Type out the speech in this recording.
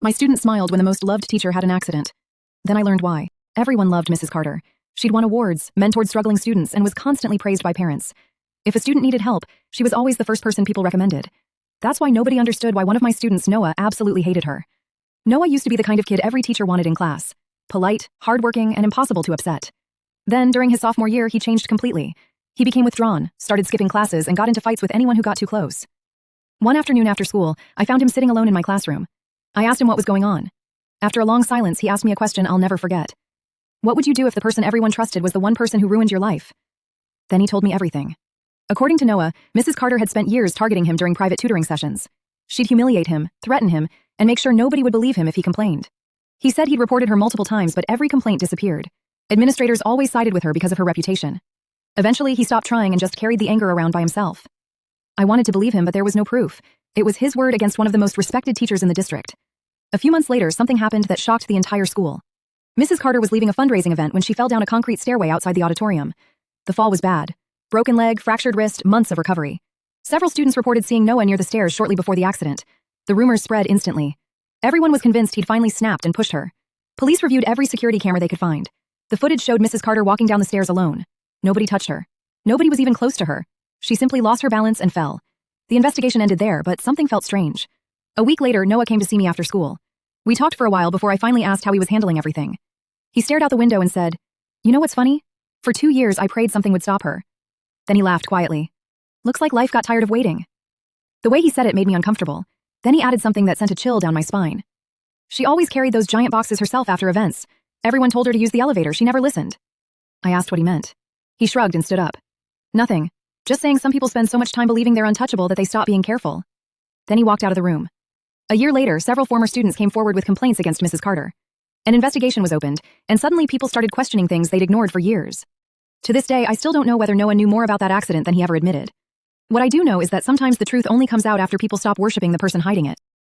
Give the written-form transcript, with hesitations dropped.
My student smiled when the most loved teacher had an accident. Then I learned why. Everyone loved Mrs. Carter. She'd won awards, mentored struggling students, and was constantly praised by parents. If a student needed help, she was always the first person people recommended. That's why nobody understood why one of my students, Noah, absolutely hated her. Noah used to be the kind of kid every teacher wanted in class. Polite, hardworking, and impossible to upset. Then, during his sophomore year, he changed completely. He became withdrawn, started skipping classes, and got into fights with anyone who got too close. One afternoon after school, I found him sitting alone in my classroom. I asked him what was going on. After a long silence, he asked me a question I'll never forget. What would you do if the person everyone trusted was the one person who ruined your life? Then he told me everything. According to Noah, Mrs. Carter had spent years targeting him during private tutoring sessions. She'd humiliate him, threaten him, and make sure nobody would believe him if he complained. He said he'd reported her multiple times, but every complaint disappeared. Administrators always sided with her because of her reputation. Eventually, he stopped trying and just carried the anger around by himself. I wanted to believe him, but there was no proof. It was his word against one of the most respected teachers in the district. A few months later, something happened that shocked the entire school. Mrs. Carter was leaving a fundraising event when she fell down a concrete stairway outside the auditorium. The fall was bad. Broken leg, fractured wrist, months of recovery. Several students reported seeing Noah near the stairs shortly before the accident. The rumors spread instantly. Everyone was convinced he'd finally snapped and pushed her. Police reviewed every security camera they could find. The footage showed Mrs. Carter walking down the stairs alone. Nobody touched her. Nobody was even close to her. She simply lost her balance and fell. The investigation ended there, but something felt strange. A week later, Noah came to see me after school. We talked for a while before I finally asked how he was handling everything. He stared out the window and said, "You know what's funny? For 2 years, I prayed something would stop her." Then he laughed quietly. "Looks like life got tired of waiting." The way he said it made me uncomfortable. Then he added something that sent a chill down my spine. "She always carried those giant boxes herself after events. Everyone told her to use the elevator. She never listened." I asked what he meant. He shrugged and stood up. "Nothing. Just saying some people spend so much time believing they're untouchable that they stop being careful." Then he walked out of the room. A year later, several former students came forward with complaints against Mrs. Carter. An investigation was opened, and suddenly people started questioning things they'd ignored for years. To this day, I still don't know whether Noah knew more about that accident than he ever admitted. What I do know is that sometimes the truth only comes out after people stop worshiping the person hiding it.